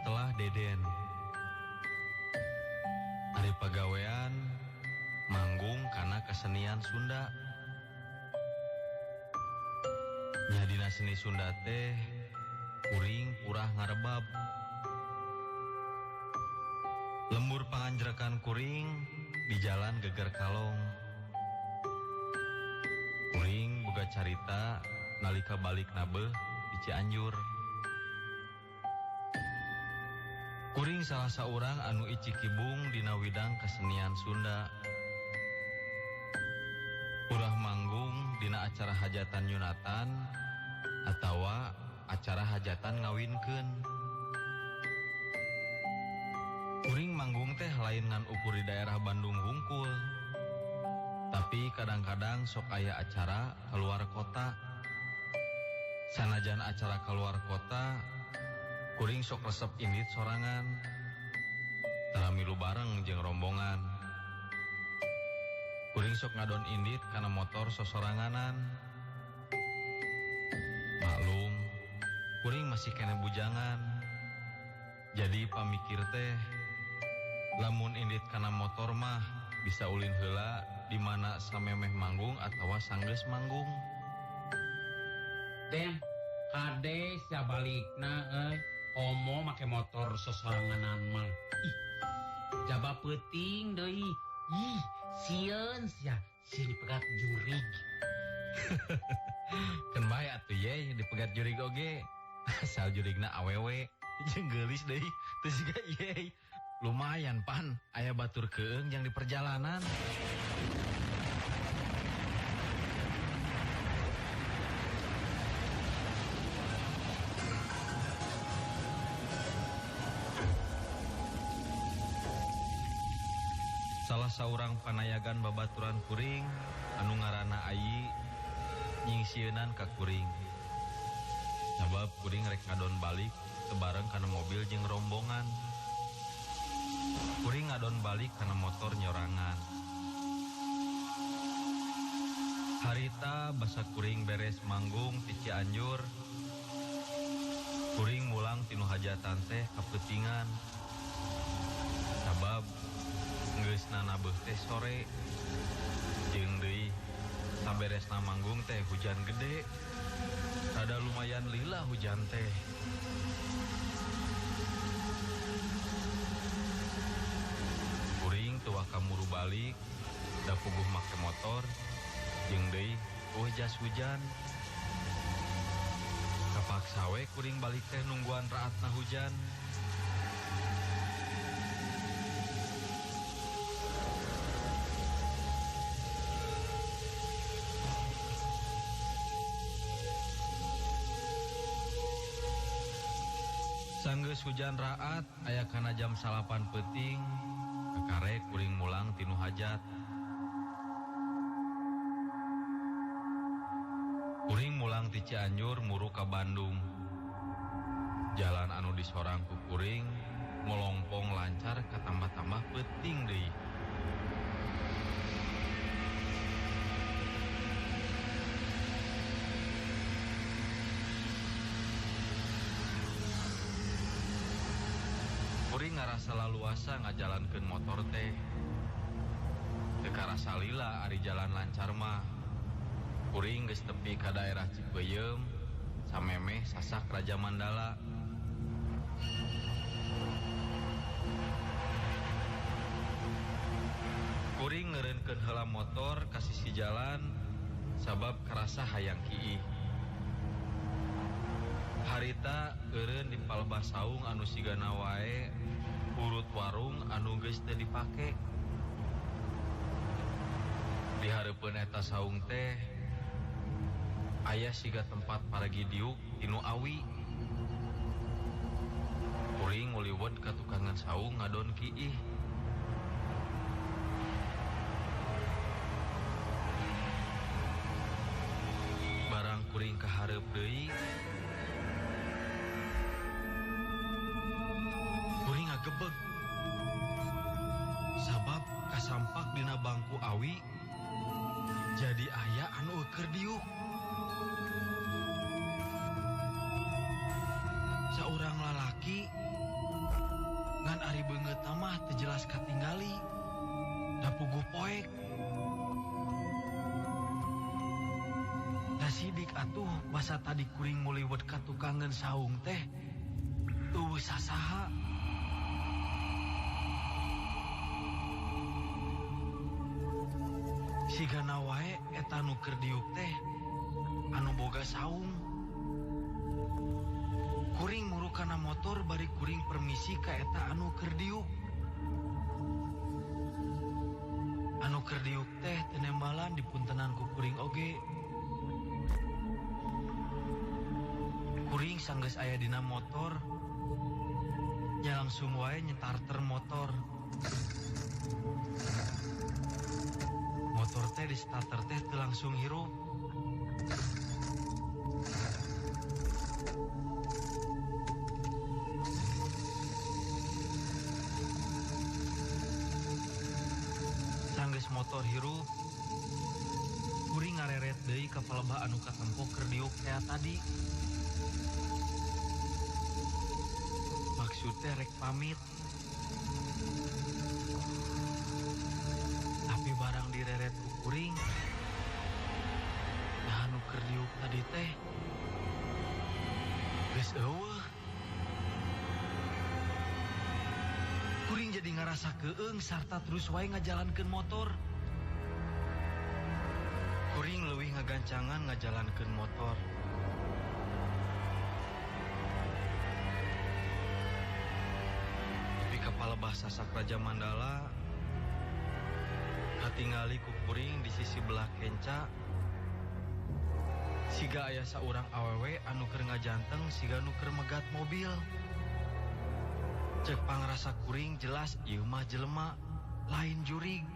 Setelah Deden hari pagawean manggung karena kesenian Sunda. Nyadina seni Sunda teh kuring purah ngarebab. Lembur panganjrekan kuring di jalan Geger Kalong. Kuring boga carita nalika balik nabeh di Cianjur. Kuring salah saurang anu icikibung dina widang kesenian Sunda. Urah manggung dina acara hajatan nyunatan atawa acara hajatan ngawinkeun. Kuring manggung teh lain ngan ukur di daerah Bandung hungkul. Tapi kadang-kadang sok aya acara keluar kota. Sanajan acara keluar kota, kuring sok resep indit sorangan. Tara milu bareng jeung rombongan. Kuring sok ngadon indit kana motor sosoranganan. Maklum, kuring masih kena bujangan. Jadi pamikir teh, lamun indit kana motor mah bisa ulin heula di mana samemeh manggung atawa sanggeus manggung. Den, kade sabalikna komo make motor sosoranganan mah. Ih, jaba peuting deui. Ih, sieun sia dipegat jurig. Kan bae atuh ye dipegat jurig oge. Asal jurigna awewe jeung geulis deui teu siga ye. Lumayan pan aya batur keung yang di perjalanan. Salah saurang panayagan babaturan kuring anu ngaranna Ayi nyingsieunan ka kuring. Sabab kuring rek ngadon balik tebareng kana mobil jeung rombongan. Kuring ngadon balik kana motor nyorangan. Harita basa kuring beres manggung ti Cianjur. Kuring mulang tinu hajatan teh kapeutingan. Sabab geusna nabeuh teh sore. Jeung deui saberesna manggung teh hujan gede. Rada lumayan lila hujan teh. Kuring teu kamuru balik, da puguh make motor. Jeung deui jas hujan. Kapaksa we kuring balik teh nungguan raatna hujan. Sanggeus hujan raat aya kana jam 8 peuting kakare kuring mulang tinu hajat. Kuring mulang ti Cianjur muru ka Bandung. Jalan anu disorang ku kuring molongpong lancar katambah-tambah peuting deui. Kuring ngarasa laluasa ngajalankeun motor teh. Teu karasa lila ari jalan lancar mah. Kuring geus tepi ka daerah Cipeuyem, samemeh sasak Raja Mandala. Kuring ngeureunkeun heula motor ka sisi jalan sabab karasa hayang kiih. Harita eureun di palebah saung anu sigana wae urut warung anu geus teu dipake. Di hareupeun eta saung teh aya siga tempat paragi diuk tinu awi. Kuring nguliwet ka tukangan saung ngadon kiih. Barang kuring ka hareup deui, kuring ngagebeg. Sabab kasampak dina bangku awi jadi aya anu eukeur diuk. Saurang lalaki eta mah teu jelas katinggali. Da puguh poek. Da sidik atuh basa tadi kuring muliwet ka tukangeun saung teh. Teu sasaha. Sigana wae eta nu keur diuk teh anu boga saung. Kuring murukana motor bari kuring permisi ka eta anu keur diuk. Anu keur diuk teh tenembalan dipuntenan ku kuring oge. Kuring sanggeus aya dina motor, nya langsung wae nyetarter motor. Motor teh di starter teh teu langsung hirup. Sanggeus motor hirup, kuring ngareret deui ka palebah anu katempo keur diuk kayak tadi. Maksud teh rek pamit. Tapi barang direret ku kuring, nah anu keur diuk tadi teh geus eueuh. Kuring jadi ngarasa keung sarta terus wae ngajalankeun motor. Kuring leuwih ngagancangan ngajalankeun motor. Tapi kapalebah sasak Raja Mandala katingali ku kuring di sisi belah kenca. Siga aya saurang awewe anu keur ngajanteng siga nu keur megat mobil. Cek pangrasa kuring jelas ieu mah jelema lain jurig.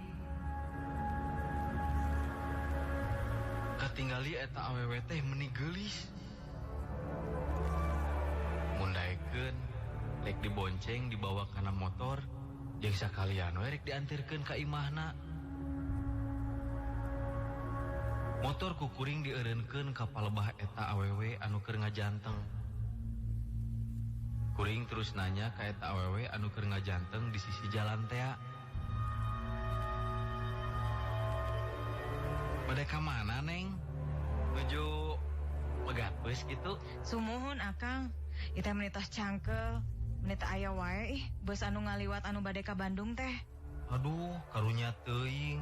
Katingali eta awewe teh meuni geulis. Mun daekeun rek dibonceng dibawa kana motor jeung sakalian we rek diantirkeun ka imahna. Motor ku kuring dieureunkeun ka palebah eta awewe anu keur ngajanteng. Kuring terus nanya ka eta awewe anu keur ngajanteng di sisi jalan teh. Bade ka mana, Neng? Nuju megat beus kitu? Sumuhun Akang, ita menitos cangkel, menita aya wae beus anu ngaliwat anu bade ka Bandung teh. Aduh, karunya teuing.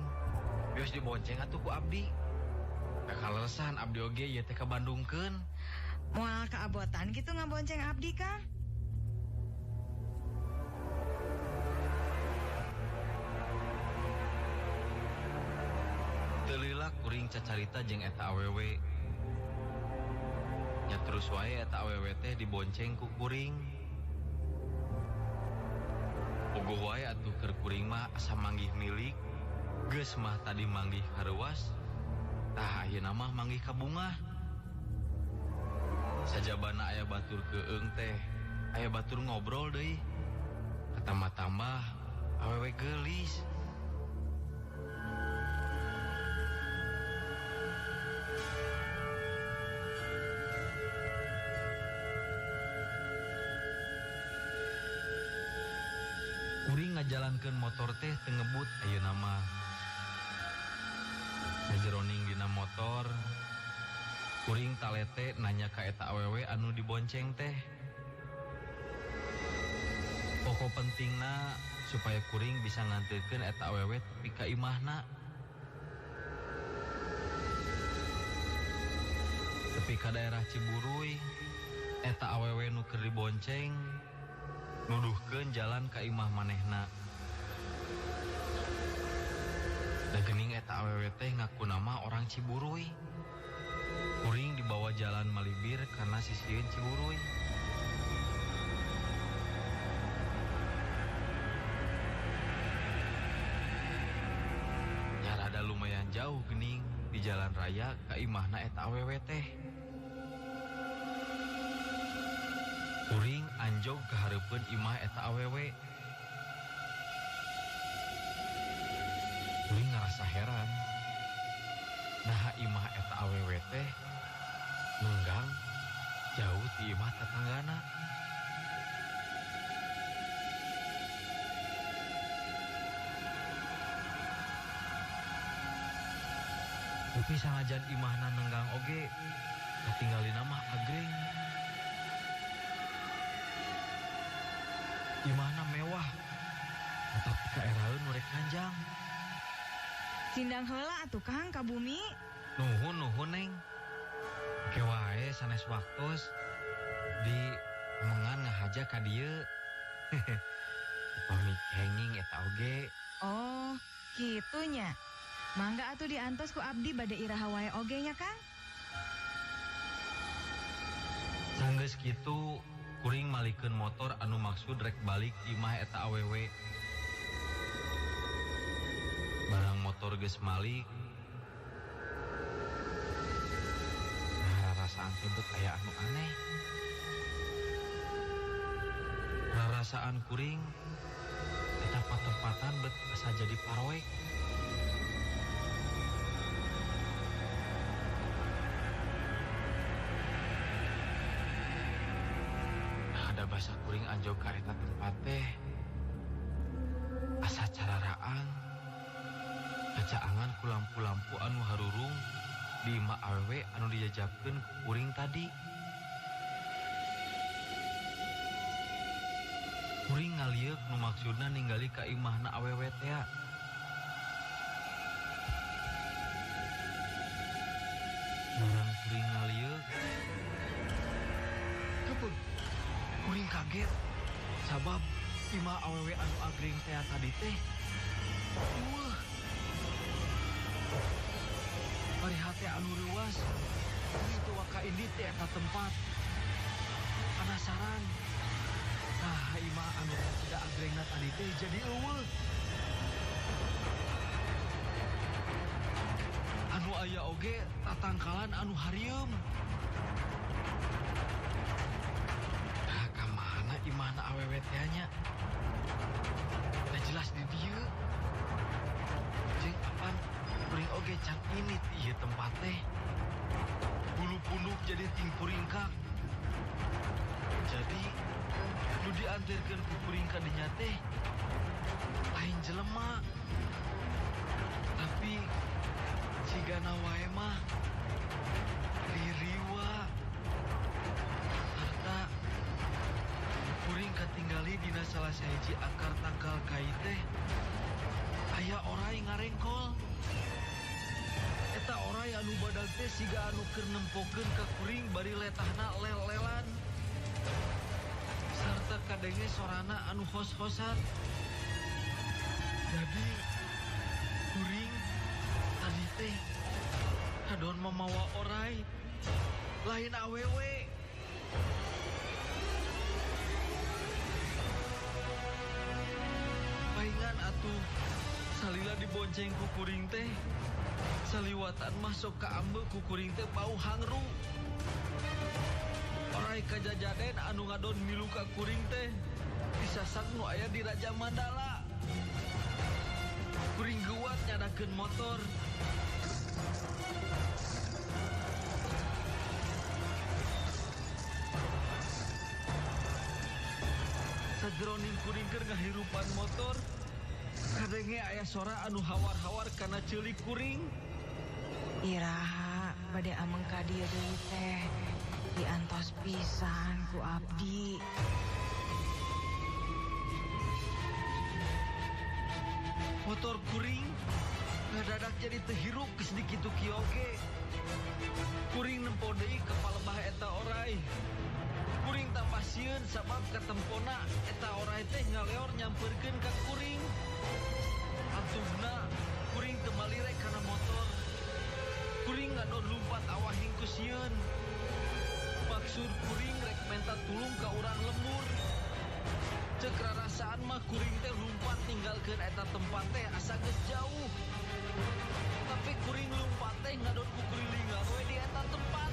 Bios dibonceng atuh ku abdi. Kakalesan abdi oge ieu teh ka Bandungkeun. Moal kaabotan gitu ngabonceng abdi Kang. Teulila kuring cacarita jeung eta awewe. Nya terus wae eta awewe teh dibonceng ku kuring. Puguh wae atuh keur kuring mah asa manggih milik. Geus mah tadi manggih karuas. Tah ayeuna mah manggih ka bungah. Sajabana aya batur keung teh, aya batur ngobrol deui. Katambah-tambah awewe geulis. Kuring ngajalankeun motor teh teu ngebut ayeuna mah. Sajeroning dina motor, kuring talete nanya ka eta awewe anu dibonceng teh. Pokok pentingna supaya kuring bisa nganterkeun eta awewe tepi ka imahna. Tepi ka daerah Ciburuy, eta awewe nu keur dibonceng nuduhkeun jalan ka imah manehna. Da geuning eta awewe teh ngaku nama orang Ciburuy. Kuring dibawa jalan malibir kana sisieun Ciburuy. Ya rada lumayan jauh geuning di jalan raya ka imahna eta awewe teh. Kuring anjog ka hareupeun imah eta awewe. Kuring ngarasa heran. Nah imah eta awewe teh nunggang jauh ti imah tetanggana. Tapi sanajan imahna nenggang oge, tinggalin mah agreng. Imahna mewah, tapi kaeraeun nu rek nanjang. Sindang heula atuh Kang ka bumi. Nuhun Neng. Oke wae sanes waktos di omongan ngahaja ka dieu. Pamit henging eta oge. Oh, kitunya. Mangga atuh diantos ku abdi bade iraha wae oge nya Kang. Sanggeus kitu kuring malikeun motor anu maksud rek balik imah eta awewe. Barang motor geus malik. Rarasaan tebet aya anu aneh. Rarasaan kuring eta patempatan bet asa jadi paroek. Ada basa kuring anjog ka eta tempat teh. Asa cararaang. Kacaangan ku lampu-lampu anu harurung di imah awewe anu dijajabkeun ku kuring tadi. Kuring ngalieuk nu maksudna ningali ka imahna awewe teh. Barang kuring ngalieuk, kepun kuring kaget sabab imah awewe anu agreng teh tadi teh. Wah. Bari hate anu ruas. Itu waka ini teh eta tempat. Penasaran. Nah, imah anu tidak agrengna tadi teh jadi eueuh. Anu aya oge tatangkalan anu harieum. Nah, ka mana imahna awewe teh nya? Da jelas di dieu. Jeung apan kuring oge can ini ieu tempat teh. Bulu punduk jadi ting kuringkak. Jadi nu diantarkeun ku kuring ka dinya teh lain jelema. Tapi sigana wae mah ririwa. Harta kuring katinggali dina salah sahiji akar tangkal kai teh aya oray ngarengkol. Eta oray anu badag teh siga anu keur nempokeun ka kuring bari letahna lel-lelan. Sarta kadenge sorana anu hos-hosan. Jadi kuring tadi teh kadon mamawa oray lain awewe. Paingan atuh salila dibonceng ku kuring teh. Saliwatan masuk ka ambe ku kuring teh bau hangru. Oray kajajaden anu ngadon milu ka kuring teh disasang nu aya di Raja Mandala. Kuring geuwat nyadakeun motor. Sajroning kuring keur ngahirupan motor, kadenge aya sora anu hawar-hawar kana ceulik kuring. Iraha bade ameng ka dieu deui teh. Diantos pisan ku abdi. Motor kuring ngadadak jadi tehirup geus dikitu kieu oge. Kuring nempo deui ka palebah eta oray. Kuring tak pasieun sabab katempona eta oray teh ngaleor nyampeurkeun ka kuring. Atuhna kuring teu malirek kana motor. Kuring ngadon lumpat awahing ku sieun. Maksud kuring rek menta tulung ka urang lembur. Cek rarasaan mah kuring teh lumpat ninggalkeun eta tempat teh asa geus jauh. Tapi kuring lumpat teh ngadon ku kurilingan we di eta tempat.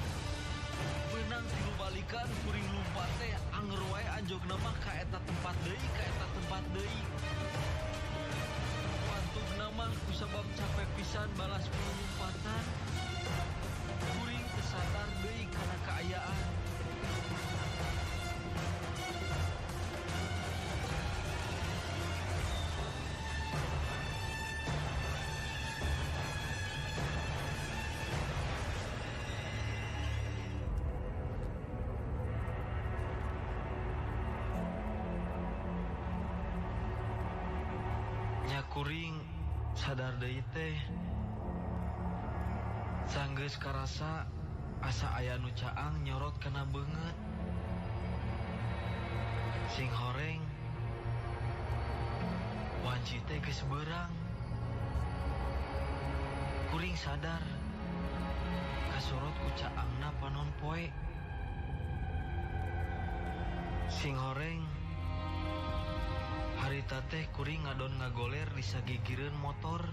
Beunang tilu balikan kuring lumpat teh anger wae anjogna mah ka eta tempat deui, ka eta tempat deui. Pantugna mah kusabab capek pisan balas pelumpatan. Kuring teu sadar deui kana kaayaan. Kuring sadar deui teh sanggeus karasa asa aya nu caang nyorot kana beungeut. Sing horeng wanci teh geus beurang. Kuring sadar kasorot ku caangna panon poe. Sing horeng harita teh kuring ngadon ngagoler di sagigireun motor.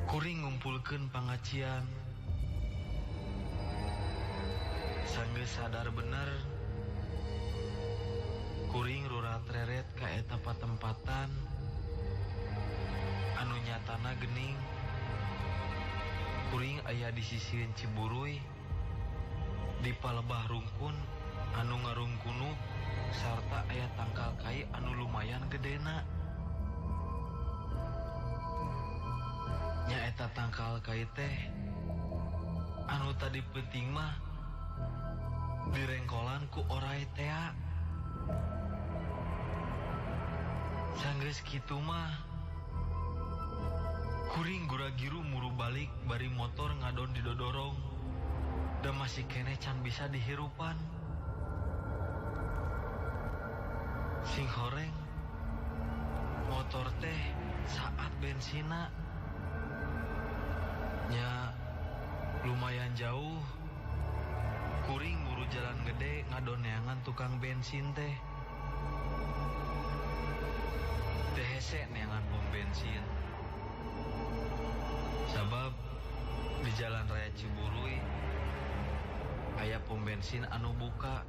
Kuring ngumpulkeun pangacian. Sanggeus sadar bener, kuring rurat reret ka eta patempatan anu nyatana geuning. Kuring aya di sisieun Ciburuy di palebah rungkun anu ngarungkunuk sarta aya tangkal kai anu lumayan gedena. Nyaeta tangkal kai teh anu tadi penting mah direngkolan ku oray tea. Sanggeus kitu mah kuring gura-giru muru balik bari motor ngadon di dodorong da masih kene can bisa dihirupan. Sing horeng motor teh saat bensina nya lumayan jauh. Kuring muru jalan gede ngadon neangan tukang bensin teh. Teh hese neangan pom bensin. Sabab di jalan raya Ciburuy aya pom bensin anu buka.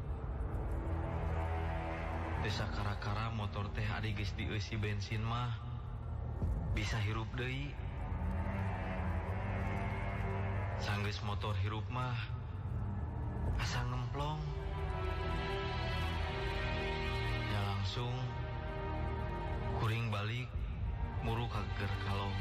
Desa kara-kara motor teh adi geus dieusi bensin mah bisa hirup deui. Sanggeus motor hirup mah asa ngemplong. Ya langsung kuring balik muru ka keur kalong.